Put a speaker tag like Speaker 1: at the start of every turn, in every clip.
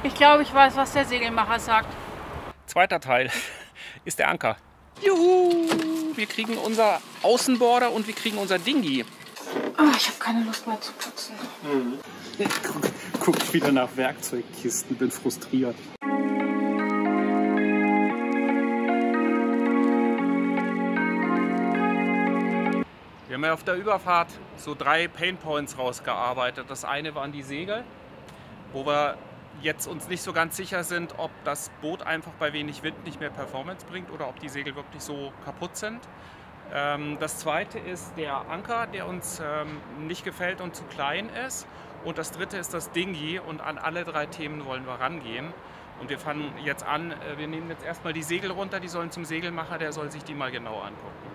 Speaker 1: Ich glaube, ich weiß, was der Segelmacher sagt.
Speaker 2: Zweiter Teil ist der Anker. Juhu! Wir kriegen unser Außenborder und wir kriegen unser Dinghy.
Speaker 1: Oh, ich habe keine Lust mehr zu putzen.
Speaker 2: Guck wieder nach Werkzeugkisten, bin frustriert. Wir haben ja auf der Überfahrt so 3 Painpoints rausgearbeitet. Das eine waren die Segel, wo wir jetzt uns nicht so ganz sicher sind, ob das Boot einfach bei wenig Wind nicht mehr Performance bringt oder ob die Segel wirklich so kaputt sind. Das zweite ist der Anker, der uns nicht gefällt und zu klein ist. Und das dritte ist das Dinghy, und an alle 3 Themen wollen wir rangehen. Und wir fangen jetzt an, wir nehmen jetzt erstmal die Segel runter, die sollen zum Segelmacher, der soll sich die mal genau angucken.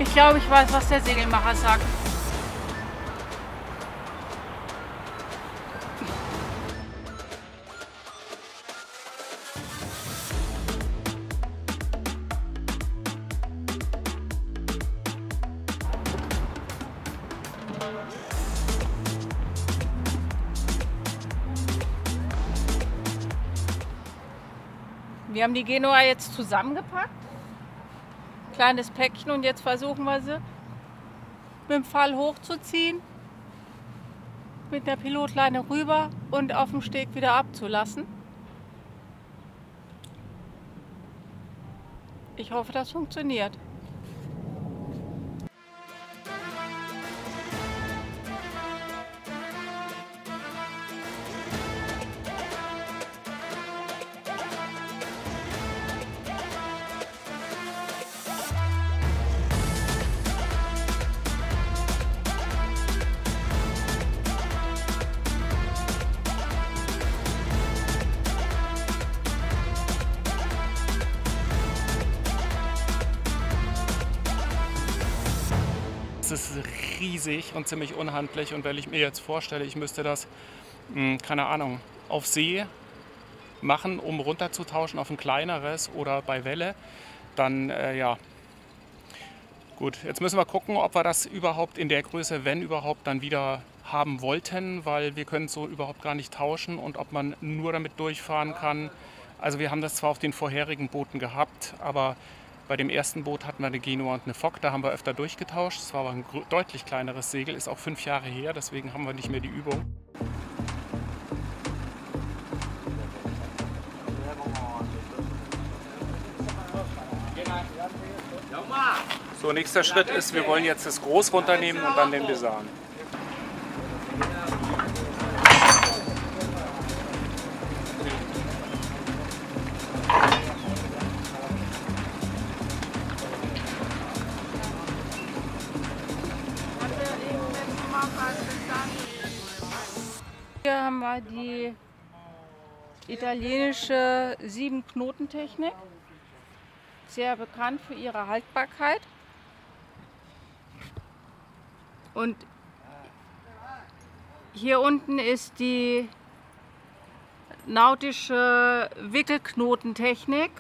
Speaker 1: Ich glaube, ich weiß, was der Segelmacher sagt. Wir haben die Genua jetzt zusammengepackt. Kleines Päckchen, und jetzt versuchen wir sie mit dem Fall hochzuziehen, mit der Pilotleine rüber und auf dem Steg wieder abzulassen. Ich hoffe, das funktioniert.
Speaker 2: Es ist riesig und ziemlich unhandlich, und wenn ich mir jetzt vorstelle, ich müsste das, keine Ahnung, auf See machen, um runterzutauschen auf ein kleineres oder bei Welle, dann ja. Gut, jetzt müssen wir gucken, ob wir das überhaupt in der Größe, wenn überhaupt, dann wieder haben wollten, weil wir können es so überhaupt gar nicht tauschen, und ob man nur damit durchfahren kann. Also wir haben das zwar auf den vorherigen Booten gehabt, aber bei dem ersten Boot hatten wir eine Genua und eine Fock, da haben wir öfter durchgetauscht. Das war aber ein deutlich kleineres Segel, ist auch 5 Jahre her, deswegen haben wir nicht mehr die Übung. So, nächster Schritt ist, wir wollen jetzt das Groß runternehmen und dann den Besan.
Speaker 1: Hier haben wir die italienische 7-Knoten-Technik, sehr bekannt für ihre Haltbarkeit. Und hier unten ist die nautische Wickelknotentechnik,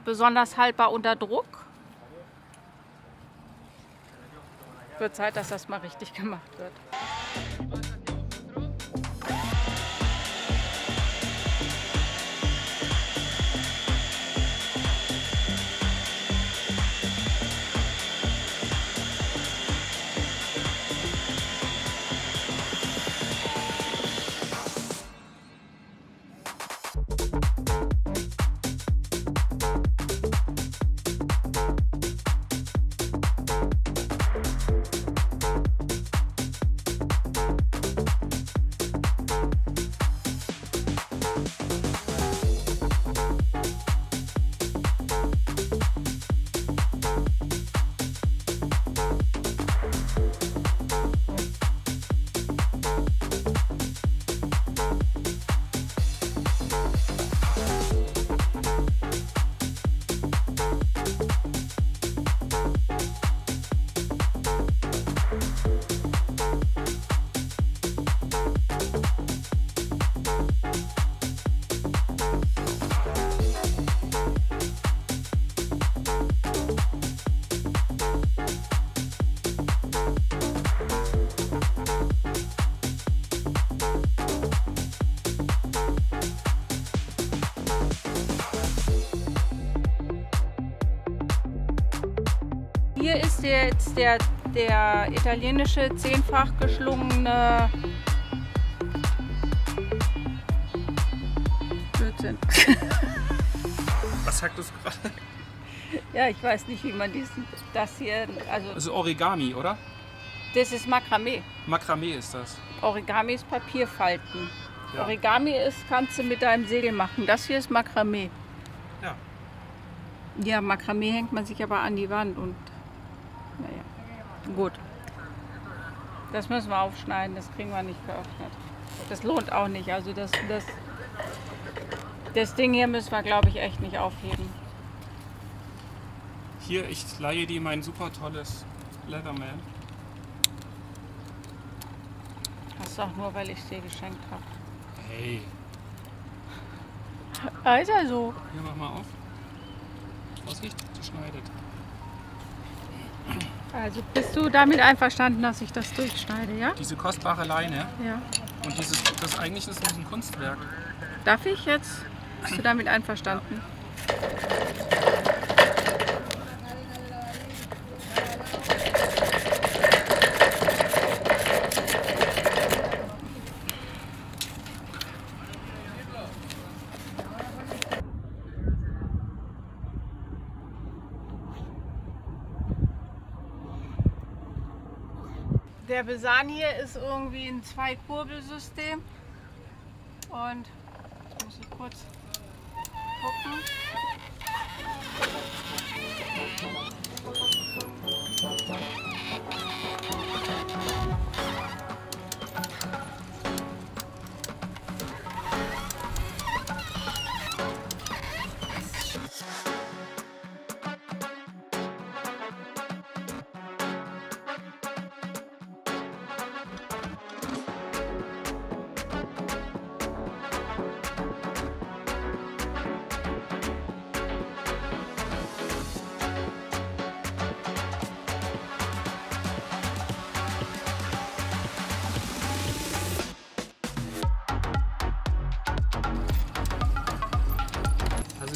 Speaker 1: besonders haltbar unter Druck. Wird Zeit, dass das mal richtig gemacht wird. hier ist jetzt der italienische 10-fach geschlungene Blödsinn.
Speaker 2: Was sagtest du gerade?
Speaker 1: Ja, ich weiß nicht, wie man das hier, also
Speaker 2: Das ist Origami, oder?
Speaker 1: das ist Makramee.
Speaker 2: Makramee ist das.
Speaker 1: Origami ist Papierfalten.
Speaker 2: Ja.
Speaker 1: Origami ist, kannst du mit deinem Segel machen. Das hier ist Makramee.
Speaker 2: Ja.
Speaker 1: Ja, Makramee hängt man sich aber an die Wand und naja, gut. Das müssen wir aufschneiden, das kriegen wir nicht geöffnet. Das lohnt auch nicht. Also das Ding hier müssen wir, glaube ich, echt nicht aufheben.
Speaker 2: Hier, ich leihe dir mein super tolles Leatherman.
Speaker 1: Das ist auch nur, weil ich es dir geschenkt habe.
Speaker 2: Hey.
Speaker 1: Ist ja so.
Speaker 2: Hier, mach mal auf. Vorsicht, die schneidet.
Speaker 1: Also bist du damit einverstanden, dass ich das durchschneide, ja?
Speaker 2: Diese kostbare Leine
Speaker 1: Ja.
Speaker 2: und das eigentlich ist ein Kunstwerk.
Speaker 1: Darf ich jetzt? Bist du damit einverstanden? Der Besan hier ist irgendwie ein 2-Kurbelsystem und jetzt muss ich kurz gucken.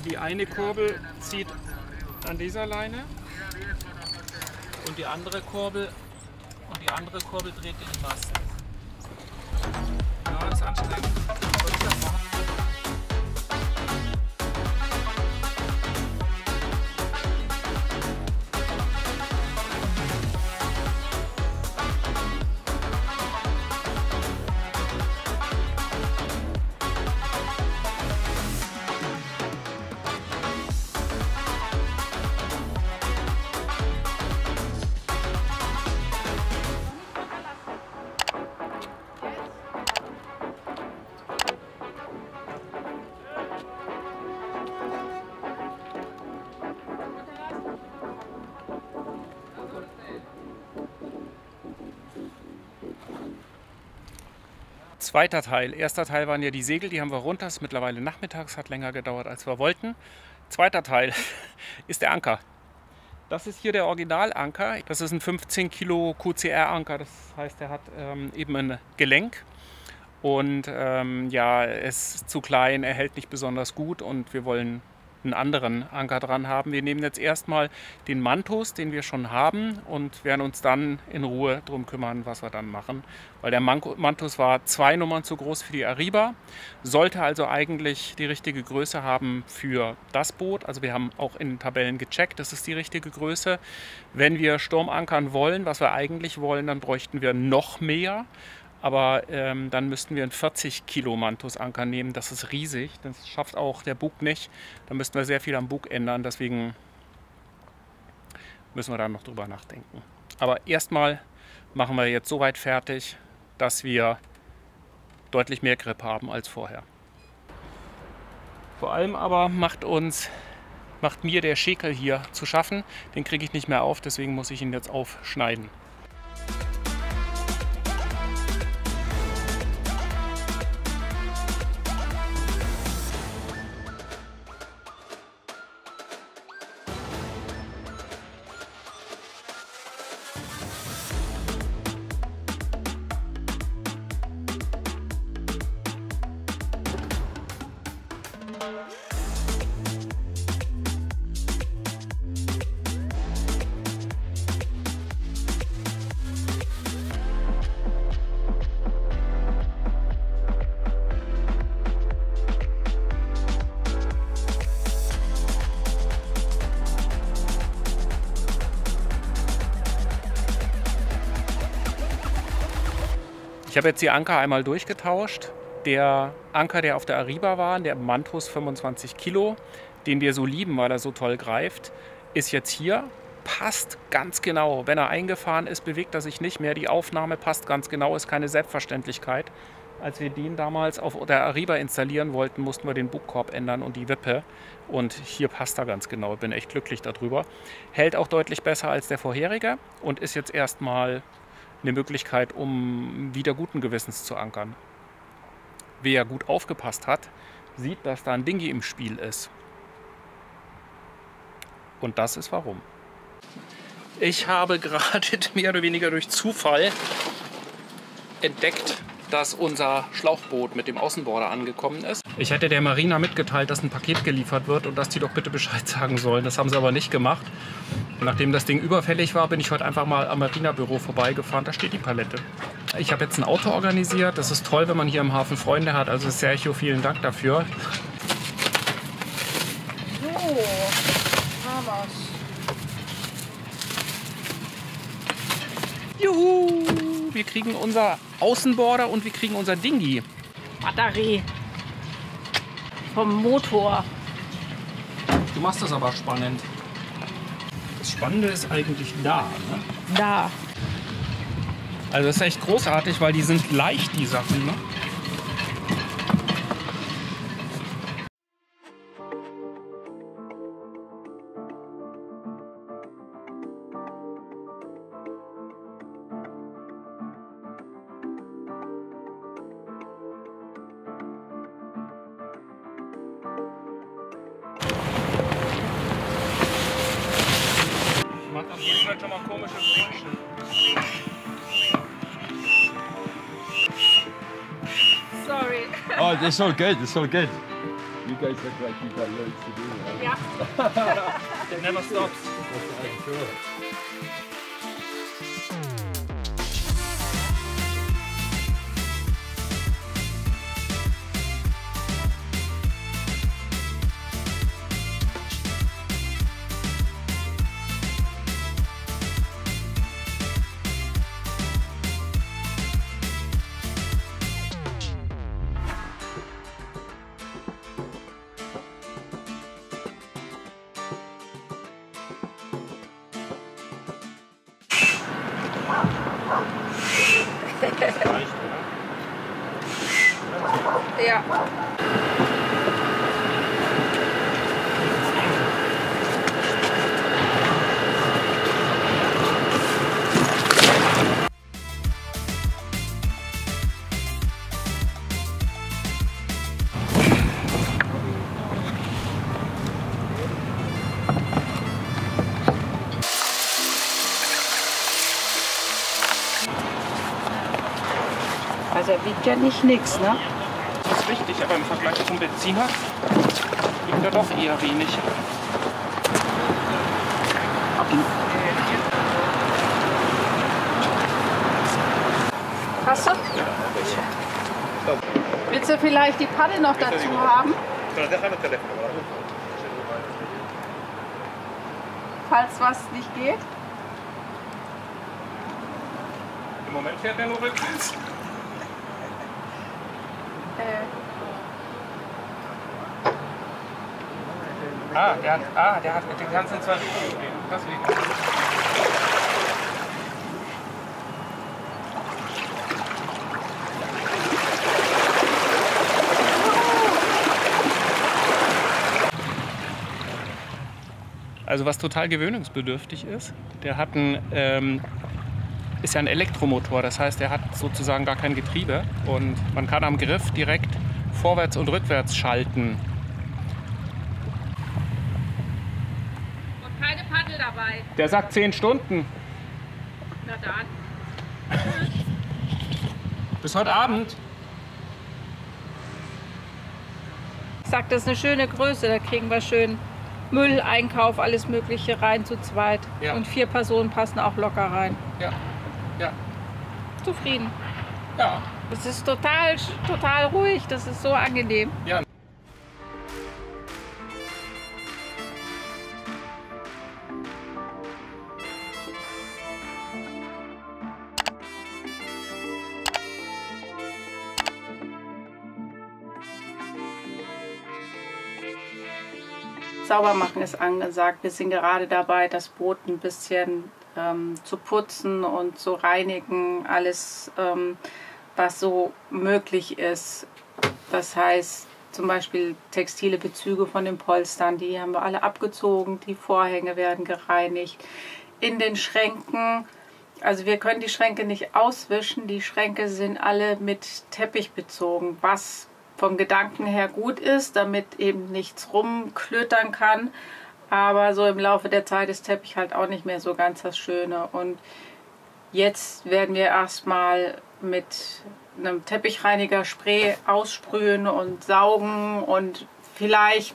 Speaker 2: Die eine Kurbel zieht an dieser Leine und die andere Kurbel dreht den Mast. Ja, das ist anstrengend. Soll ich das machen? Zweiter Teil. Erster Teil waren ja die Segel, die haben wir runter. Das ist mittlerweile nachmittags, hat länger gedauert, als wir wollten. Zweiter Teil ist der Anker. Das ist hier der Originalanker. Das ist ein 15 Kilo QCR-Anker. Das heißt, er hat eben ein Gelenk. Und ja, er ist zu klein, er hält nicht besonders gut und wir wollen einen anderen Anker dran haben. Wir nehmen jetzt erstmal den Mantus, den wir schon haben, und werden uns dann in Ruhe darum kümmern, was wir dann machen. Weil der Mantus war 2 Nummern zu groß für die Ariba, sollte also eigentlich die richtige Größe haben für das Boot. Also wir haben auch in den Tabellen gecheckt, das ist die richtige Größe. Wenn wir Sturmankern wollen, was wir eigentlich wollen, dann bräuchten wir noch mehr. Aber dann müssten wir einen 40 Kilo Mantusanker nehmen. Das ist riesig. Das schafft auch der Bug nicht. Da müssten wir sehr viel am Bug ändern. Deswegen müssen wir da noch drüber nachdenken. Aber erstmal machen wir jetzt soweit fertig, dass wir deutlich mehr Grip haben als vorher. Vor allem aber macht mir der Schäkel hier zu schaffen. Den kriege ich nicht mehr auf, deswegen muss ich ihn jetzt aufschneiden. Ich habe jetzt die Anker einmal durchgetauscht. Der Anker, der auf der Ariba war, der Mantus 25 Kilo, den wir so lieben, weil er so toll greift, ist jetzt hier. Passt ganz genau. Wenn er eingefahren ist, bewegt er sich nicht mehr. Die Aufnahme passt ganz genau, ist keine Selbstverständlichkeit. Als wir den damals auf der Ariba installieren wollten, mussten wir den Bugkorb ändern und die Wippe. Und hier passt er ganz genau. Bin echt glücklich darüber. Hält auch deutlich besser als der vorherige und ist jetzt erstmal eine Möglichkeit, um wieder guten Gewissens zu ankern. Wer gut aufgepasst hat, sieht, dass da ein Dinghy im Spiel ist. Und das ist warum. Ich habe gerade mehr oder weniger durch Zufall entdeckt, dass unser Schlauchboot mit dem Außenborder angekommen ist. Ich hätte der Marina mitgeteilt, dass ein Paket geliefert wird und dass die doch bitte Bescheid sagen sollen. Das haben sie aber nicht gemacht. Und nachdem das Ding überfällig war, bin ich heute einfach mal am Marina-Büro vorbeigefahren. Da steht die Palette. Ich habe jetzt ein Auto organisiert. Das ist toll, wenn man hier im Hafen Freunde hat. Also Sergio, vielen Dank dafür.
Speaker 1: So, haben wir's.
Speaker 2: Juhu! Wir kriegen unser Außenborder und wir kriegen unser Dinghy.
Speaker 1: Batterie vom Motor.
Speaker 2: Du machst das aber spannend. Das Spannende ist eigentlich da. Ne?
Speaker 1: Da.
Speaker 2: Also das ist echt großartig, weil die sind leicht, die Sachen. Ne? Macht auf jeden Fall schon mal komische Geräusche.
Speaker 1: Sorry.
Speaker 3: Oh, it's all good. It's all good. You guys look like you've got loads to do. Right?
Speaker 1: Ja.
Speaker 2: It never stops.
Speaker 3: I'm sure.
Speaker 1: Ja. Also er wiegt ja nicht nix, ne?
Speaker 2: Das ist richtig, aber im Vergleich zum Benziner wiegt er doch eher wenig.
Speaker 1: Hast du? Willst du vielleicht die Paddel noch dazu haben? Falls was nicht geht?
Speaker 2: Im Moment fährt er nur rückwärts. Der hat den ganzen zwei Richtungen stehen. Deswegen. Also was total gewöhnungsbedürftig ist, der hat ist ja ein Elektromotor, das heißt, er hat sozusagen gar kein Getriebe und man kann am Griff direkt vorwärts und rückwärts schalten.
Speaker 1: Und keine Paddel dabei.
Speaker 2: Der sagt 10 Stunden.
Speaker 1: Na dann.
Speaker 2: Bis heute Abend.
Speaker 1: Ich sag, das ist eine schöne Größe, da kriegen wir schön Müll, Einkauf, alles Mögliche rein zu zweit.
Speaker 2: Ja.
Speaker 1: Und 4 Personen passen auch locker rein.
Speaker 2: Ja. Ja.
Speaker 1: Zufrieden.
Speaker 2: Ja.
Speaker 1: Das ist total ruhig, das ist so angenehm.
Speaker 2: Ja.
Speaker 1: Sauber machen ist angesagt. Wir sind gerade dabei, das Boot ein bisschen zu putzen und zu reinigen. Alles, was so möglich ist. Das heißt, zum Beispiel textile Bezüge von den Polstern, die haben wir alle abgezogen. Die Vorhänge werden gereinigt. In den Schränken, also wir können die Schränke nicht auswischen. Die Schränke sind alle mit Teppich bezogen, was vom Gedanken her gut ist, damit eben nichts rumklötern kann. Aber so im Laufe der Zeit ist Teppich halt auch nicht mehr so ganz das Schöne. Und jetzt werden wir erstmal mit einem Teppichreiniger-Spray aussprühen und saugen und vielleicht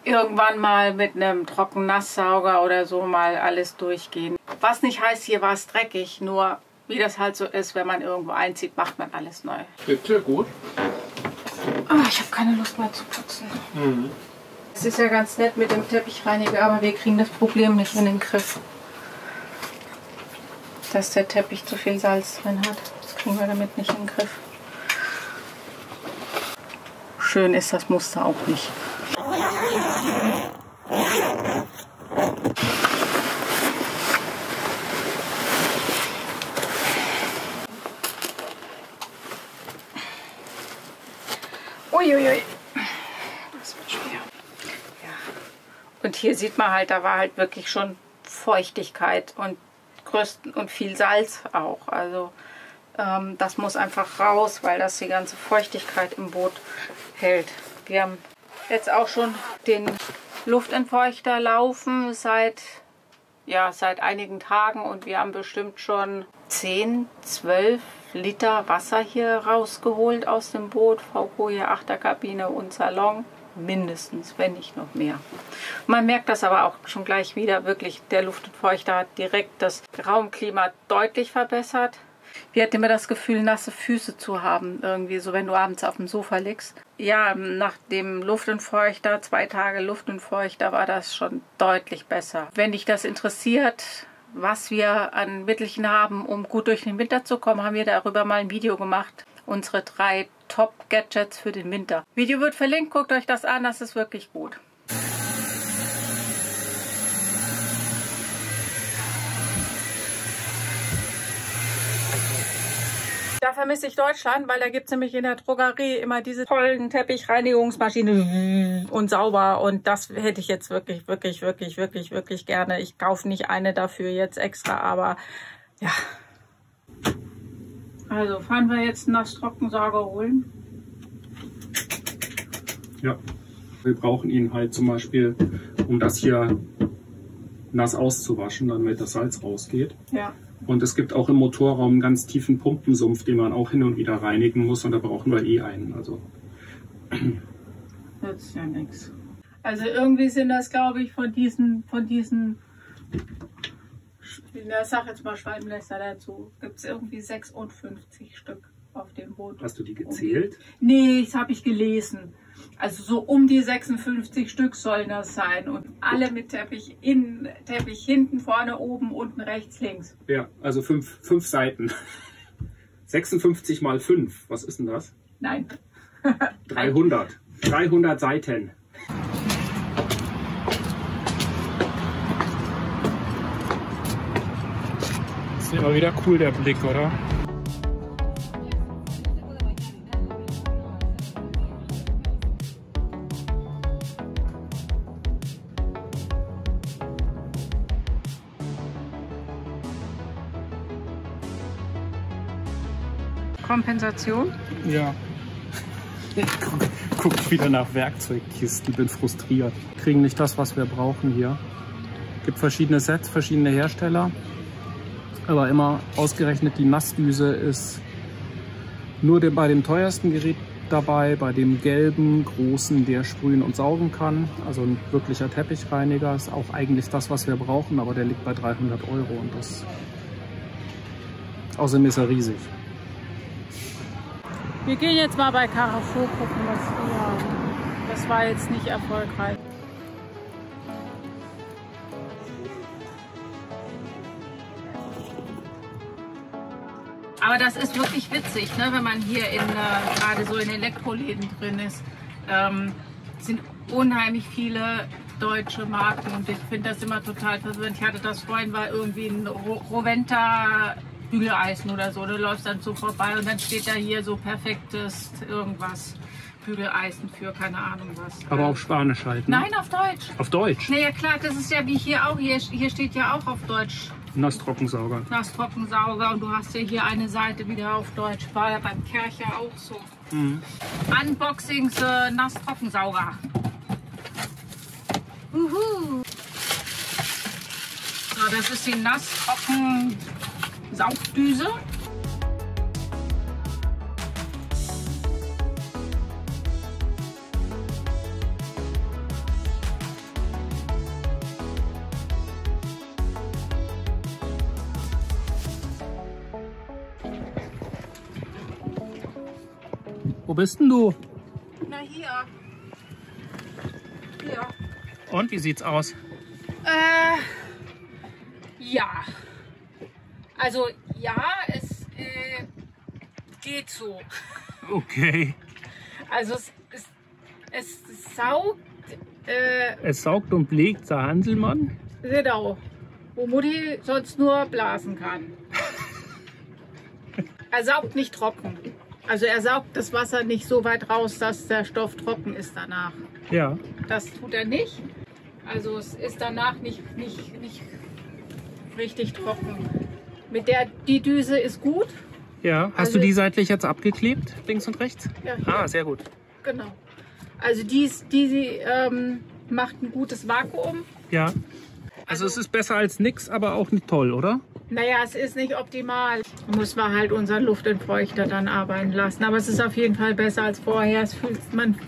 Speaker 1: irgendwann mal mit einem Trocken-Nasssauger oder so mal alles durchgehen. Was nicht heißt, hier war es dreckig, nur wie das halt so ist, wenn man irgendwo einzieht, macht man alles neu.
Speaker 2: Bitte, gut.
Speaker 1: Oh, ich habe keine Lust mehr zu putzen. Es ist ja ganz nett mit dem Teppichreiniger, aber wir kriegen das Problem nicht in den Griff. Dass der Teppich zu viel Salz drin hat. Das kriegen wir damit nicht in den Griff. Schön ist das Muster auch nicht. Uiuiui. Das wird schwer. Ja. Und hier sieht man halt, da war halt wirklich schon Feuchtigkeit und größten und viel Salz auch. Also das muss einfach raus, weil das die ganze Feuchtigkeit im Boot hält. Wir haben jetzt auch schon den Luftentfeuchter laufen seit einigen Tagen und wir haben bestimmt schon 10, 12 Liter Wasser hier rausgeholt aus dem Boot. V-Koje, Achterkabine und Salon. Mindestens, wenn nicht noch mehr. Man merkt das aber auch schon gleich wieder. Wirklich, der Luftentfeuchter hat direkt das Raumklima deutlich verbessert. Wir hatten immer das Gefühl, nasse Füße zu haben. Irgendwie so, wenn du abends auf dem Sofa liegst. Ja, nach dem Luftentfeuchter, 2 Tage Luftentfeuchter, war das schon deutlich besser. Wenn dich das interessiert, was wir an Mittelchen haben, um gut durch den Winter zu kommen, haben wir darüber mal ein Video gemacht. Unsere 3 Top-Gadgets für den Winter. Video wird verlinkt, guckt euch das an, das ist wirklich gut. Da vermisse ich Deutschland, weil da gibt es nämlich in der Drogerie immer diese tollen Teppichreinigungsmaschinen und sauber. Und das hätte ich jetzt wirklich gerne. Ich kaufe nicht eine dafür jetzt extra, aber ja. Also fahren wir jetzt einen Nass-Trockensauger holen.
Speaker 2: Ja, wir brauchen ihn halt zum Beispiel, um das hier nass auszuwaschen, damit das Salz rausgeht.
Speaker 1: Ja.
Speaker 2: Und es gibt auch im Motorraum einen ganz tiefen Pumpensumpf, den man auch hin und wieder reinigen muss. Und da brauchen wir eh einen. Also.
Speaker 1: Das ist ja nichts. Also irgendwie sind das, glaube ich, von diesen, ich sag jetzt mal Schwalbenläster dazu, gibt es irgendwie 56 Stück auf dem Boot.
Speaker 2: Hast du die gezählt?
Speaker 1: Nee, das habe ich gelesen. Also so um die 56 Stück sollen das sein. Und alle mit Teppich, innen, Teppich hinten, vorne, oben, unten, rechts, links.
Speaker 2: Ja, also 5 Seiten. 56 mal 5, was ist denn das?
Speaker 1: Nein.
Speaker 2: 300. 300 Seiten. Ist immer wieder cool, der Blick, oder?
Speaker 1: Kompensation?
Speaker 2: Ja. Guck wieder nach Werkzeugkisten, bin frustriert. Kriegen nicht das, was wir brauchen hier. Gibt verschiedene Sets, verschiedene Hersteller. Aber immer ausgerechnet die Nassdüse ist nur bei dem teuersten Gerät dabei, bei dem gelben, großen, der sprühen und saugen kann. Also ein wirklicher Teppichreiniger ist auch eigentlich das, was wir brauchen, aber der liegt bei 300 € und das außerdem ist er riesig.
Speaker 1: Wir gehen jetzt mal bei Carrefour gucken, was wir haben. Das war jetzt nicht erfolgreich. Aber das ist wirklich witzig, ne? Wenn man hier gerade so in Elektroläden drin ist. Sind unheimlich viele deutsche Marken und ich finde das immer total verwirrend. Ich hatte das vorhin, war irgendwie ein Roventa Bügeleisen oder so. Du läufst dann so vorbei und dann steht da hier so perfektes irgendwas. Bügeleisen für keine Ahnung was.
Speaker 2: Aber auf Spanisch halt, ne?
Speaker 1: Nein, auf Deutsch.
Speaker 2: Auf Deutsch?
Speaker 1: Naja klar, das ist ja wie hier auch. Hier steht ja auch auf Deutsch.
Speaker 2: Nastrockensauger.
Speaker 1: Nastrockensauger und du hast ja hier eine Seite wieder auf Deutsch. War ja beim Kercher auch so.
Speaker 2: Mhm.
Speaker 1: Unboxings Nastrockensauger. Uhu. So, das ist die Nasstrocken-Saugdüse.
Speaker 2: Wo bist denn du?
Speaker 1: Na hier. Hier.
Speaker 2: Und wie sieht's aus?
Speaker 1: Ja. Also ja, es geht so.
Speaker 2: Okay.
Speaker 1: Also es saugt.
Speaker 2: Es saugt und blägt, sagt Hanselmann.
Speaker 1: Genau. Wo Mutti sonst nur blasen kann. Er saugt nicht trocken. Also er saugt das Wasser nicht so weit raus, dass der Stoff trocken ist danach.
Speaker 2: Ja.
Speaker 1: Das tut er nicht. Also es ist danach nicht richtig trocken. Die Düse ist gut.
Speaker 2: Ja. Hast
Speaker 1: Also
Speaker 2: du die seitlich jetzt abgeklebt, links und rechts?
Speaker 1: Ja, hier.
Speaker 2: Ah, sehr gut.
Speaker 1: Genau. Also die macht ein gutes Vakuum.
Speaker 2: Ja. Also es ist besser als nix, aber auch nicht toll, oder?
Speaker 1: Naja, es ist nicht optimal. Muss man halt unseren Luftentfeuchter dann arbeiten lassen. Aber es ist auf jeden Fall besser als vorher.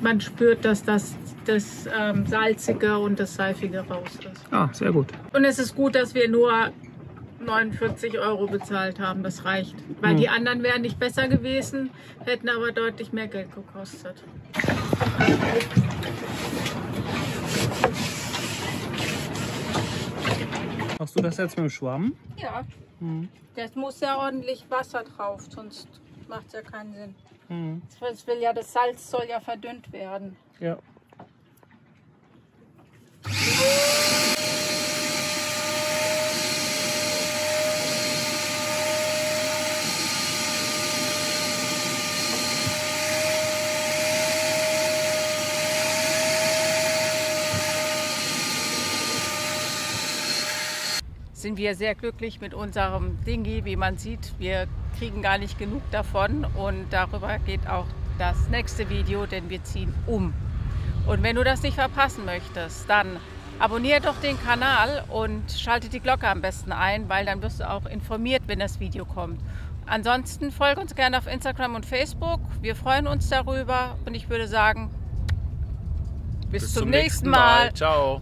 Speaker 1: Man spürt, dass das Salzige und das Seifige raus ist.
Speaker 2: Ah, sehr gut.
Speaker 1: Und es ist gut, dass wir nur 49 € bezahlt haben. Das reicht. Weil die anderen wären nicht besser gewesen, hätten aber deutlich mehr Geld gekostet.
Speaker 2: Machst du das jetzt mit dem Schwamm?
Speaker 1: Ja. Das muss ja ordentlich Wasser drauf, sonst macht es ja keinen Sinn. Das Salz soll ja verdünnt werden.
Speaker 2: Ja.
Speaker 1: Sind wir sehr glücklich mit unserem Dingi, wie man sieht. Wir kriegen gar nicht genug davon und darüber geht auch das nächste Video, denn wir ziehen um. Und wenn du das nicht verpassen möchtest, dann abonniere doch den Kanal und schalte die Glocke am besten ein, weil dann wirst du auch informiert, wenn das Video kommt. Ansonsten folge uns gerne auf Instagram und Facebook. Wir freuen uns darüber und ich würde sagen, bis zum nächsten Mal.
Speaker 2: Ciao.